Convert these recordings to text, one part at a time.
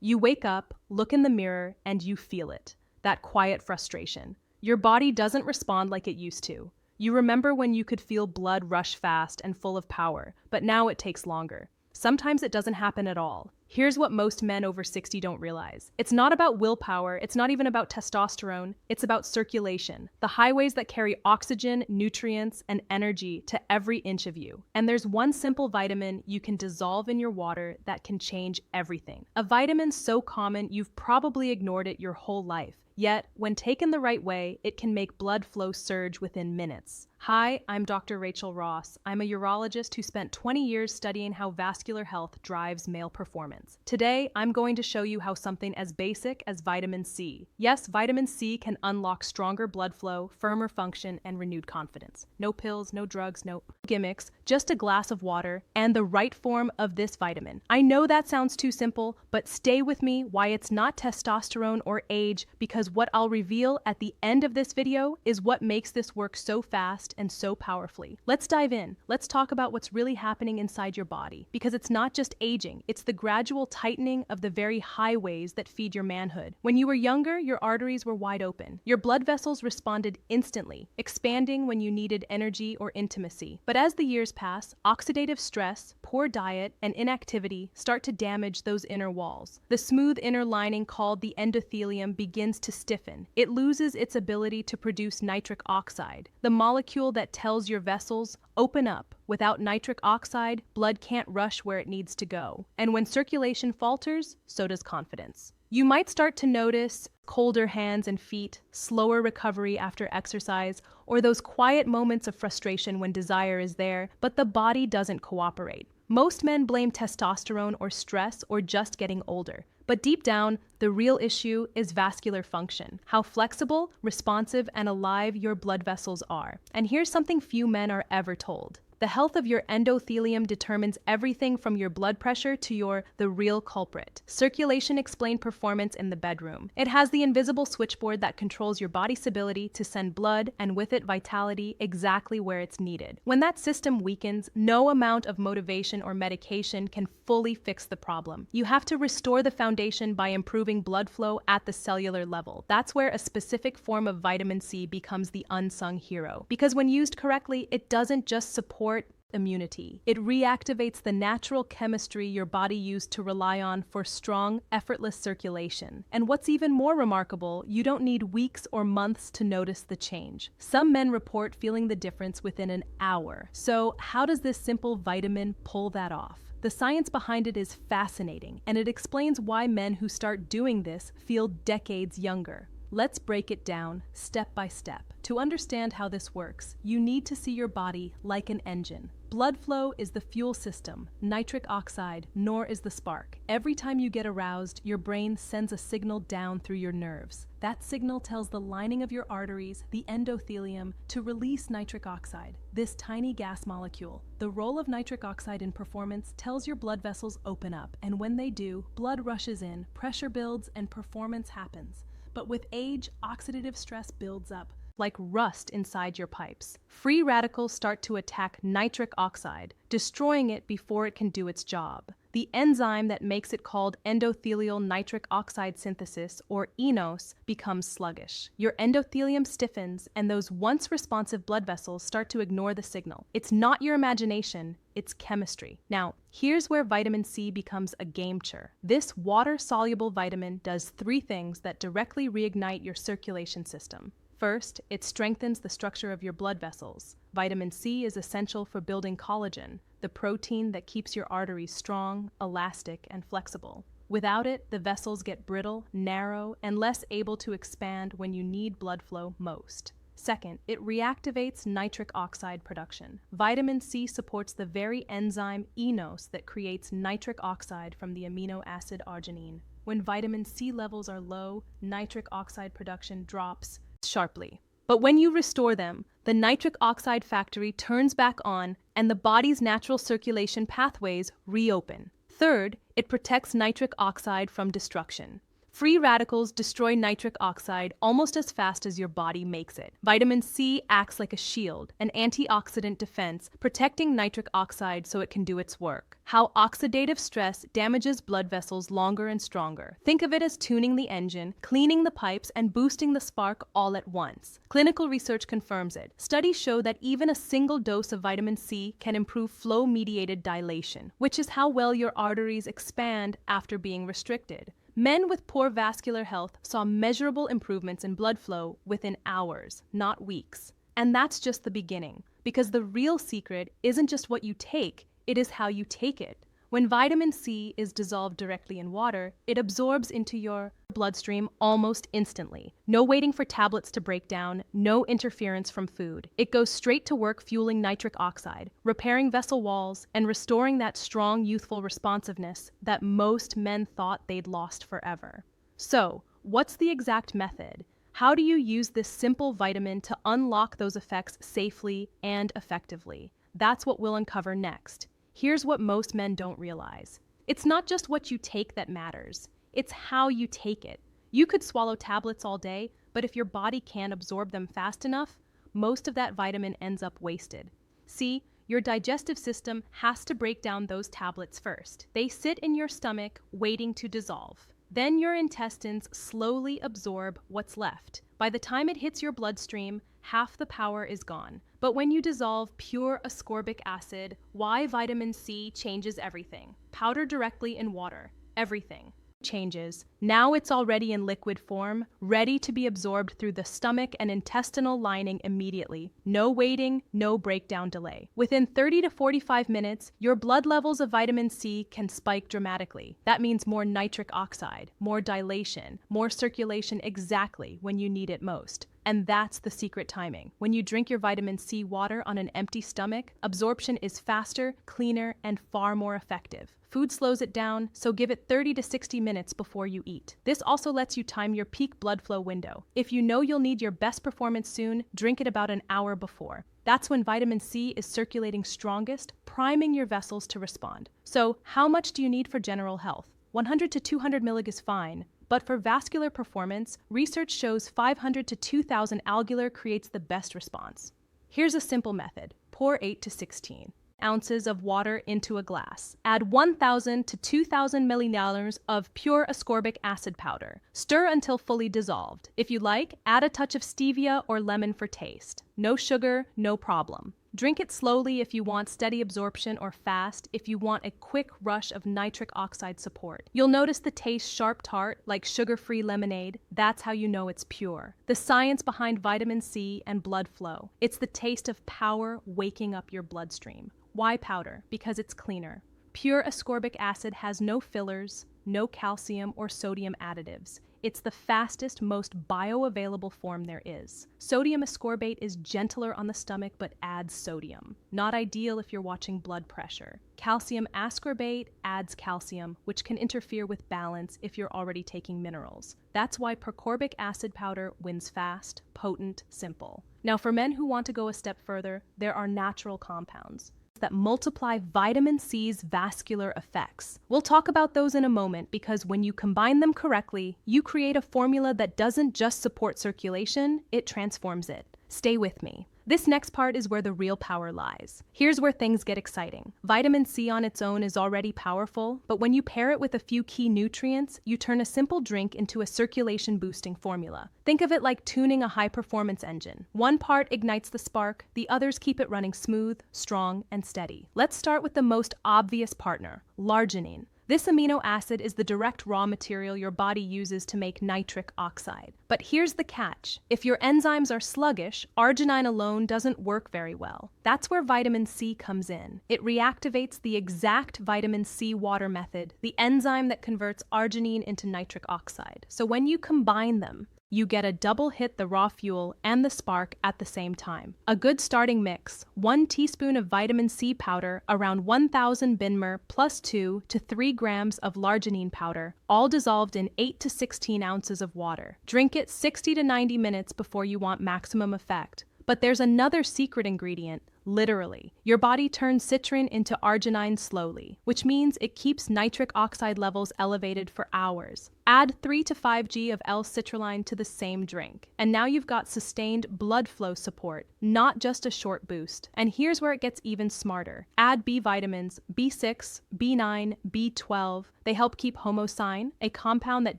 You wake up, look in the mirror, and you feel it. That quiet frustration. Your body doesn't respond like it used to. You remember when you could feel blood rush fast and full of power, but now it takes longer. Sometimes it doesn't happen at all. Here's what most men over 60 don't realize. It's not about willpower, it's not even about testosterone, it's about circulation. The highways that carry oxygen, nutrients, and energy to every inch of you. And there's one simple vitamin you can dissolve in your water that can change everything. A vitamin so common you've probably ignored it your whole life. Yet, when taken the right way, it can make blood flow surge within minutes. Hi, I'm Dr. Rachel Ross. I'm a urologist who spent 20 years studying how vascular health drives male performance. Today, I'm going to show you how something as basic as vitamin C. Yes, vitamin C can unlock stronger blood flow, firmer function, and renewed confidence. No pills, no drugs, no gimmicks, just a glass of water and the right form of this vitamin. I know that sounds too simple, but stay with me why it's not testosterone or age, because what I'll reveal at the end of this video is what makes this work so fast and so powerfully. Let's dive in. Let's talk about what's really happening inside your body, because it's not just aging, it's the gradual tightening of the very highways that feed your manhood. When you were younger, your arteries were wide open. Your blood vessels responded instantly, expanding when you needed energy or intimacy. But as the years pass, oxidative stress, poor diet, and inactivity start to damage those inner walls. The smooth inner lining called the endothelium begins to stiffen. It loses its ability to produce nitric oxide, the molecule that tells your vessels, open up. Without nitric oxide, blood can't rush where it needs to go. And when circulation falters, so does confidence. You might start to notice colder hands and feet, slower recovery after exercise, or those quiet moments of frustration when desire is there, but the body doesn't cooperate. Most men blame testosterone or stress or just getting older. But deep down, the real issue is vascular function, how flexible, responsive, and alive your blood vessels are. And here's something few men are ever told. The health of your endothelium determines everything from your blood pressure to the real culprit. Circulation explains performance in the bedroom. It has the invisible switchboard that controls your body's ability to send blood, and with it vitality, exactly where it's needed. When that system weakens, no amount of motivation or medication can fully fix the problem. You have to restore the foundation by improving blood flow at the cellular level. That's where a specific form of vitamin C becomes the unsung hero. Because when used correctly, it doesn't just support immunity. It reactivates the natural chemistry your body used to rely on for strong, effortless circulation. And what's even more remarkable, you don't need weeks or months to notice the change. Some men report feeling the difference within an hour. So how does this simple vitamin pull that off? The science behind it is fascinating, and it explains why men who start doing this feel decades younger. Let's break it down step by step. To understand how this works, you need to see your body like an engine. Blood flow is the fuel system, nitric oxide, nor is the spark. Every time you get aroused, your brain sends a signal down through your nerves. That signal tells the lining of your arteries, the endothelium, to release nitric oxide, this tiny gas molecule. The role of nitric oxide in performance tells your blood vessels open up, and when they do, blood rushes in, pressure builds, and performance happens. But with age, oxidative stress builds up, like rust inside your pipes. Free radicals start to attack nitric oxide, destroying it before it can do its job. The enzyme that makes it called endothelial nitric oxide synthesis, or eNOS, becomes sluggish. Your endothelium stiffens, and those once responsive blood vessels start to ignore the signal. It's not your imagination, it's chemistry. Now, here's where vitamin C becomes a game changer. This water-soluble vitamin does three things that directly reignite your circulation system. First, it strengthens the structure of your blood vessels. Vitamin C is essential for building collagen, the protein that keeps your arteries strong, elastic, and flexible. Without it, the vessels get brittle, narrow, and less able to expand when you need blood flow most. Second, it reactivates nitric oxide production. Vitamin C supports the very enzyme eNOS that creates nitric oxide from the amino acid arginine. When vitamin C levels are low, nitric oxide production drops sharply. But when you restore them, the nitric oxide factory turns back on and the body's natural circulation pathways reopen. Third, it protects nitric oxide from destruction. Free radicals destroy nitric oxide almost as fast as your body makes it. Vitamin C acts like a shield, an antioxidant defense, protecting nitric oxide so it can do its work. How oxidative stress damages blood vessels longer and stronger. Think of it as tuning the engine, cleaning the pipes, and boosting the spark all at once. Clinical research confirms it. Studies show that even a single dose of vitamin C can improve flow-mediated dilation, which is how well your arteries expand after being restricted. Men with poor vascular health saw measurable improvements in blood flow within hours, not weeks. And that's just the beginning, because the real secret isn't just what you take, it is how you take it. When vitamin C is dissolved directly in water, it absorbs into your bloodstream almost instantly. No waiting for tablets to break down, no interference from food. It goes straight to work fueling nitric oxide, repairing vessel walls, and restoring that strong youthful responsiveness that most men thought they'd lost forever. So, what's the exact method? How do you use this simple vitamin to unlock those effects safely and effectively? That's what we'll uncover next. Here's what most men don't realize. It's not just what you take that matters. It's how you take it. You could swallow tablets all day, but if your body can't absorb them fast enough, most of that vitamin ends up wasted. See, your digestive system has to break down those tablets first. They sit in your stomach, waiting to dissolve. Then your intestines slowly absorb what's left. By the time it hits your bloodstream, half the power is gone. But when you dissolve pure ascorbic acid, why vitamin C changes everything. Powder directly in water. Everything changes. Now it's already in liquid form, ready to be absorbed through the stomach and intestinal lining immediately. No waiting, no breakdown delay. Within 30 to 45 minutes, your blood levels of vitamin C can spike dramatically. That means more nitric oxide, more dilation, more circulation exactly when you need it most. And that's the secret timing. When you drink your vitamin C water on an empty stomach, absorption is faster, cleaner, and far more effective. Food slows it down, so give it 30 to 60 minutes before you eat. This also lets you time your peak blood flow window. If you know you'll need your best performance soon, drink it about an hour before. That's when vitamin C is circulating strongest, priming your vessels to respond. So, how much do you need for general health? 100 to 200 mg is fine. But for vascular performance, research shows 500 to 2,000 albular creates the best response. Here's a simple method. Pour 8 to 16 ounces of water into a glass. Add 1,000 to 2,000 milliliters of pure ascorbic acid powder. Stir until fully dissolved. If you like, add a touch of stevia or lemon for taste. No sugar, no problem. Drink it slowly if you want steady absorption, or fast if you want a quick rush of nitric oxide support. You'll notice the taste sharp tart, like sugar-free lemonade. That's how you know it's pure. The science behind vitamin C and blood flow. It's the taste of power waking up your bloodstream. Why powder? Because it's cleaner. Pure ascorbic acid has no fillers, no calcium or sodium additives. It's the fastest, most bioavailable form there is. Sodium ascorbate is gentler on the stomach but adds sodium. Not ideal if you're watching blood pressure. Calcium ascorbate adds calcium, which can interfere with balance if you're already taking minerals. That's why percorbic acid powder wins fast, potent, simple. Now, for men who want to go a step further, there are natural compounds that multiply vitamin C's vascular effects. We'll talk about those in a moment, because when you combine them correctly, you create a formula that doesn't just support circulation, it transforms it. Stay with me. This next part is where the real power lies. Here's where things get exciting. Vitamin C on its own is already powerful, but when you pair it with a few key nutrients, you turn a simple drink into a circulation-boosting formula. Think of it like tuning a high-performance engine. One part ignites the spark, the others keep it running smooth, strong, and steady. Let's start with the most obvious partner, arginine. This amino acid is the direct raw material your body uses to make nitric oxide. But here's the catch. If your enzymes are sluggish, arginine alone doesn't work very well. That's where vitamin C comes in. It reactivates the exact vitamin C water method, the enzyme that converts arginine into nitric oxide. So when you combine them, you get a double hit, the raw fuel and the spark at the same time. A good starting mix: 1 teaspoon of vitamin C powder, around 1,000 Binmer, plus 2 to 3 grams of arginine powder, all dissolved in 8 to 16 ounces of water. Drink it 60 to 90 minutes before you want maximum effect. But there's another secret ingredient, Literally. Your body turns citrin into arginine slowly, which means it keeps nitric oxide levels elevated for hours. Add 3 to 5 g of L-citrulline to the same drink, and now you've got sustained blood flow support, not just a short boost. And here's where it gets even smarter. Add B vitamins, B6, B9, B12. They help keep homocysteine, a compound that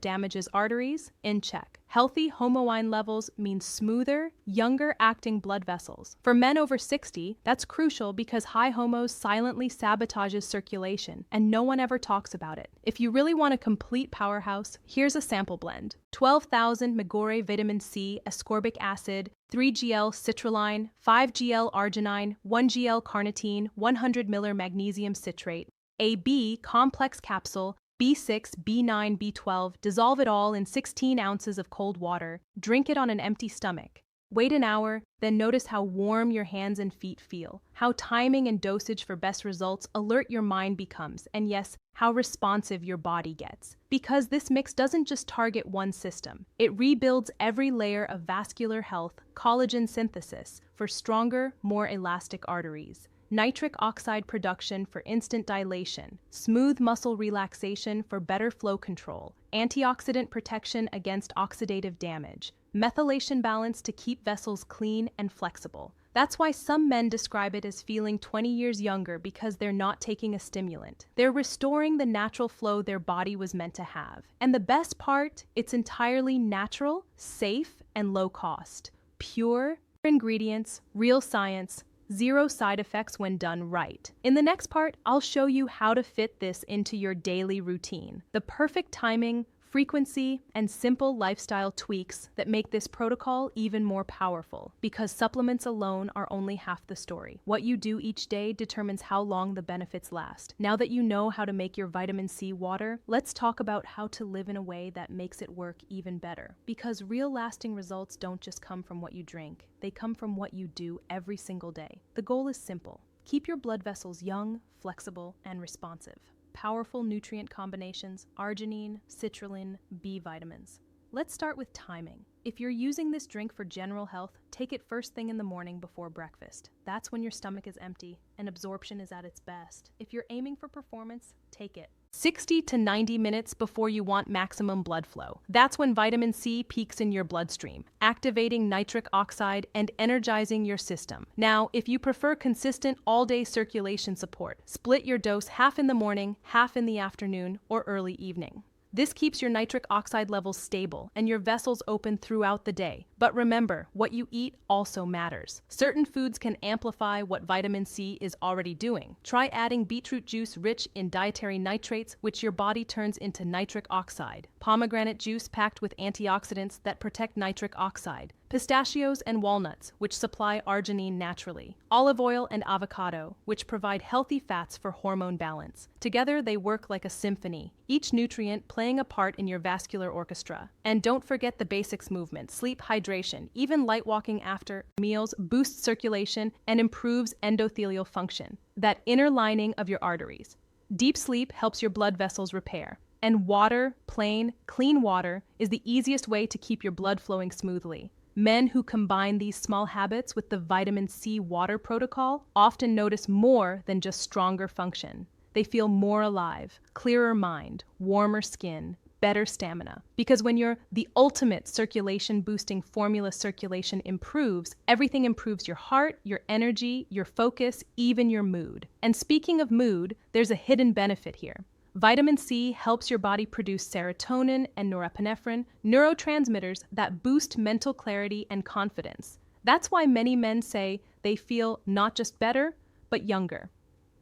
damages arteries, in check. Healthy homocysteine levels mean smoother, younger-acting blood vessels. For men over 60, that's crucial because high homos silently sabotages circulation, and no one ever talks about it. If you really want a complete powerhouse, here's a sample blend. 12,000 Megore vitamin C ascorbic acid, 3 gl citrulline, 5 gl arginine, 1 gl carnitine, 100 ml magnesium citrate, a B complex capsule, B6, B9, B12, dissolve it all in 16 ounces of cold water. Drink it on an empty stomach. Wait an hour, then notice how warm your hands and feet feel, how timing and dosage for best results alert your mind becomes, and yes, how responsive your body gets. Because this mix doesn't just target one system, it rebuilds every layer of vascular health, collagen synthesis for stronger, more elastic arteries, nitric oxide production for instant dilation, smooth muscle relaxation for better flow control, antioxidant protection against oxidative damage, methylation balance to keep vessels clean and flexible. That's why some men describe it as feeling 20 years younger because they're not taking a stimulant. They're restoring the natural flow their body was meant to have. And the best part, it's entirely natural, safe, and low cost. Pure ingredients, real science, zero side effects when done right. In the next part, I'll show you how to fit this into your daily routine. The perfect timing, frequency, and simple lifestyle tweaks that make this protocol even more powerful, because supplements alone are only half the story. What you do each day determines how long the benefits last. Now that you know how to make your vitamin C water, let's talk about how to live in a way that makes it work even better. Because real lasting results don't just come from what you drink, they come from what you do every single day. The goal is simple. Keep your blood vessels young, flexible, and responsive. Powerful nutrient combinations, arginine, citrulline, B vitamins. Let's start with timing. If you're using this drink for general health, take it first thing in the morning before breakfast. That's when your stomach is empty and absorption is at its best. If you're aiming for performance, take it 60 to 90 minutes before you want maximum blood flow. That's when vitamin C peaks in your bloodstream, activating nitric oxide and energizing your system. Now, if you prefer consistent all-day circulation support, split your dose half in the morning, half in the afternoon, or early evening. This keeps your nitric oxide levels stable and your vessels open throughout the day. But remember, what you eat also matters. Certain foods can amplify what vitamin C is already doing. Try adding beetroot juice rich in dietary nitrates, which your body turns into nitric oxide. Pomegranate juice packed with antioxidants that protect nitric oxide. Pistachios and walnuts, which supply arginine naturally. Olive oil and avocado, which provide healthy fats for hormone balance. Together, they work like a symphony, each nutrient playing a part in your vascular orchestra. And don't forget the basics movement, sleep, hydration. Even light walking after meals boosts circulation and improves endothelial function, that inner lining of your arteries. Deep sleep helps your blood vessels repair. And water, plain, clean water, is the easiest way to keep your blood flowing smoothly. Men who combine these small habits with the vitamin C water protocol often notice more than just stronger function. They feel more alive, clearer mind, warmer skin, better stamina. Because when the ultimate circulation boosting formula circulation improves, everything improves your heart, your energy, your focus, even your mood. And speaking of mood, there's a hidden benefit here. Vitamin C helps your body produce serotonin and norepinephrine, neurotransmitters that boost mental clarity and confidence. That's why many men say they feel not just better, but younger.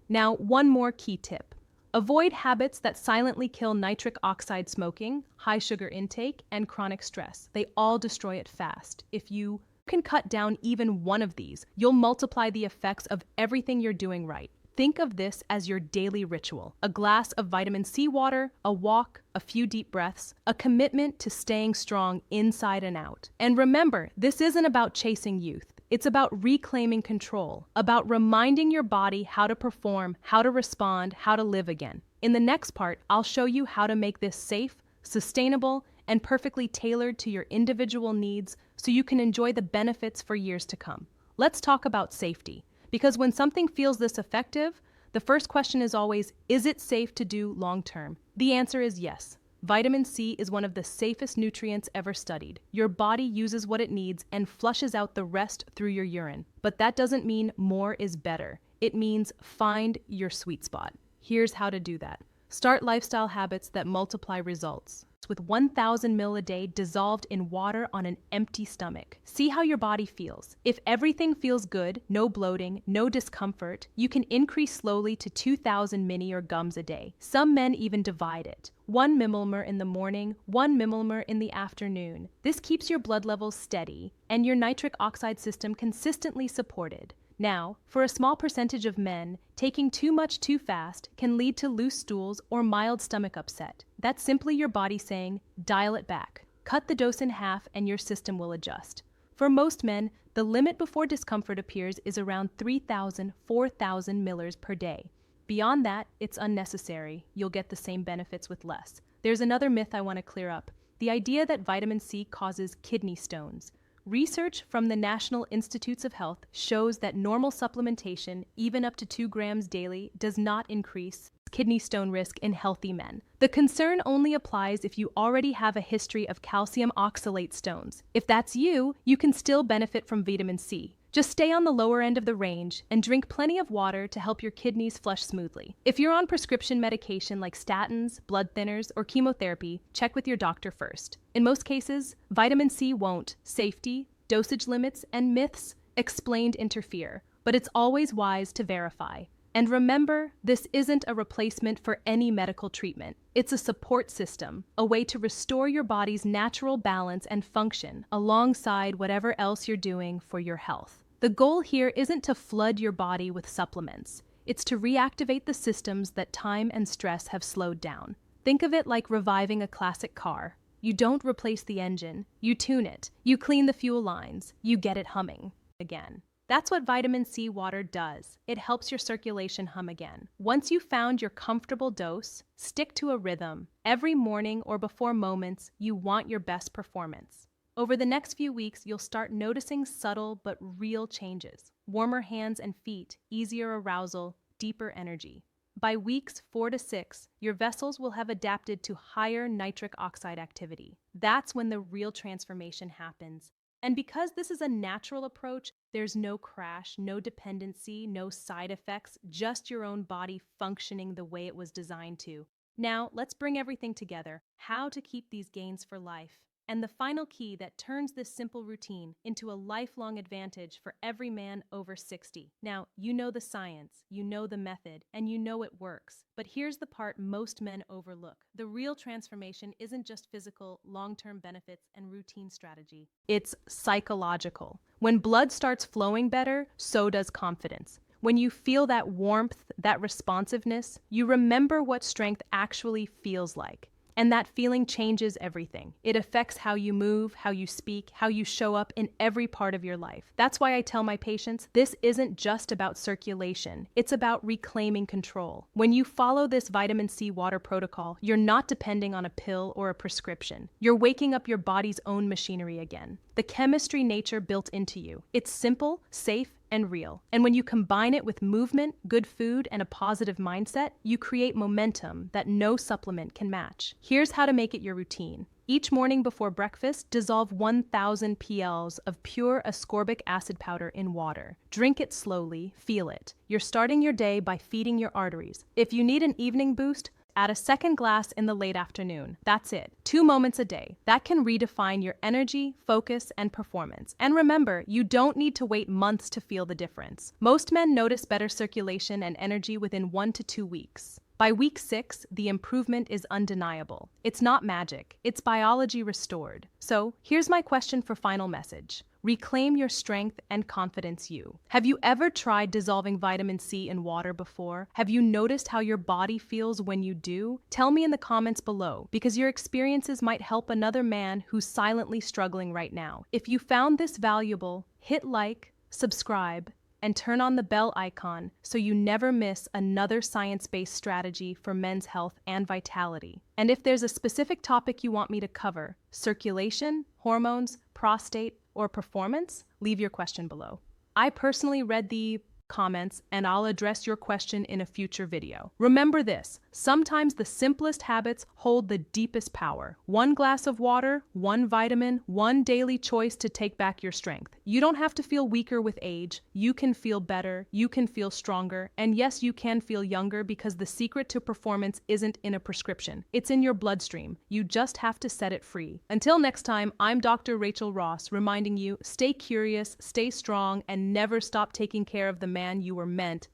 Now, one more key tip. Avoid habits that silently kill nitric oxide smoking, high sugar intake, and chronic stress. They all destroy it fast. If you can cut down even one of these, you'll multiply the effects of everything you're doing right. Think of this as your daily ritual. A glass of vitamin C water, a walk, a few deep breaths, a commitment to staying strong inside and out. And remember, this isn't about chasing youth. It's about reclaiming control, about reminding your body how to perform, how to respond, how to live again. In the next part, I'll show you how to make this safe, sustainable, and perfectly tailored to your individual needs so you can enjoy the benefits for years to come. Let's talk about safety. Because when something feels this effective, the first question is always, is it safe to do long term? The answer is yes. Vitamin C is one of the safest nutrients ever studied. Your body uses what it needs and flushes out the rest through your urine. But that doesn't mean more is better. It means find your sweet spot. Here's how to do that. Start lifestyle habits that multiply results. With 1,000 ml a day dissolved in water on an empty stomach. See how your body feels. If everything feels good, no bloating, no discomfort, you can increase slowly to 2,000 mini or gums a day. Some men even divide it. 1 mmol in the morning, 1 mmol in the afternoon. This keeps your blood levels steady and your nitric oxide system consistently supported. Now, for a small percentage of men, taking too much too fast can lead to loose stools or mild stomach upset. That's simply your body saying, dial it back. Cut the dose in half and your system will adjust. For most men, the limit before discomfort appears is around 3,000–4,000 millers per day. Beyond that, it's unnecessary. You'll get the same benefits with less. There's another myth I want to clear up. The idea that vitamin C causes kidney stones. Research from the National Institutes of Health shows that normal supplementation, even up to 2 grams daily, does not increase kidney stone risk in healthy men. The concern only applies if you already have a history of calcium oxalate stones. If that's you, you can still benefit from vitamin C. Just stay on the lower end of the range and drink plenty of water to help your kidneys flush smoothly. If you're on prescription medication like statins, blood thinners, or chemotherapy, check with your doctor first. In most cases, vitamin C won't. Safety, dosage limits, and myths explained interfere, but it's always wise to verify. And remember, this isn't a replacement for any medical treatment. It's a support system, a way to restore your body's natural balance and function alongside whatever else you're doing for your health. The goal here isn't to flood your body with supplements. It's to reactivate the systems that time and stress have slowed down. Think of it like reviving a classic car. You don't replace the engine, you tune it, you clean the fuel lines, you get it humming again. That's what vitamin C water does. It helps your circulation hum again. Once you've found your comfortable dose, stick to a rhythm. Every morning or before moments, you want your best performance. Over the next few weeks, you'll start noticing subtle but real changes. Warmer hands and feet, easier arousal, deeper energy. By weeks 4 to 6, your vessels will have adapted to higher nitric oxide activity. That's when the real transformation happens. And because this is a natural approach, there's no crash, no dependency, no side effects, just your own body functioning the way it was designed to. Now, let's bring everything together. How to keep these gains for life. And the final key that turns this simple routine into a lifelong advantage for every man over 60. Now, you know the science, you know the method, and you know it works. But here's the part most men overlook. The real transformation isn't just physical, long-term benefits and routine strategy. It's psychological. When blood starts flowing better, so does confidence. When you feel that warmth, that responsiveness, you remember what strength actually feels like. And that feeling changes everything. It affects how you move, how you speak, how you show up in every part of your life. That's why I tell my patients, this isn't just about circulation. It's about reclaiming control. When you follow this vitamin C water protocol, you're not depending on a pill or a prescription. You're waking up your body's own machinery again. The chemistry nature built into you. It's simple, safe, and real. And when you combine it with movement, good food, and a positive mindset, you create momentum that no supplement can match. Here's how to make it your routine. Each morning before breakfast, dissolve 1,000 PLs of pure ascorbic acid powder in water. Drink it slowly, feel it. You're starting your day by feeding your arteries. If you need an evening boost, add a second glass in the late afternoon. That's it. 2 moments a day. That can redefine your energy, focus, and performance. And remember, you don't need to wait months to feel the difference. Most men notice better circulation and energy within 1 to 2 weeks. By week 6, the improvement is undeniable. It's not magic. It's biology restored. So, here's my question for final message. Reclaim your strength and confidence you. Have you ever tried dissolving vitamin C in water before? Have you noticed how your body feels when you do? Tell me in the comments below, because your experiences might help another man who's silently struggling right now. If you found this valuable, hit like, subscribe, and turn on the bell icon so you never miss another science-based strategy for men's health and vitality. And if there's a specific topic you want me to cover, circulation, hormones, prostate, or performance, leave your question below. I personally read the comments, and I'll address your question in a future video. Remember this, sometimes the simplest habits hold the deepest power. One glass of water, one vitamin, one daily choice to take back your strength. You don't have to feel weaker with age. You can feel better, you can feel stronger, and yes, you can feel younger because the secret to performance isn't in a prescription. It's in your bloodstream. You just have to set it free. Until next time, I'm Dr. Rachel Ross, reminding you, stay curious, stay strong, and never stop taking care of the man you were meant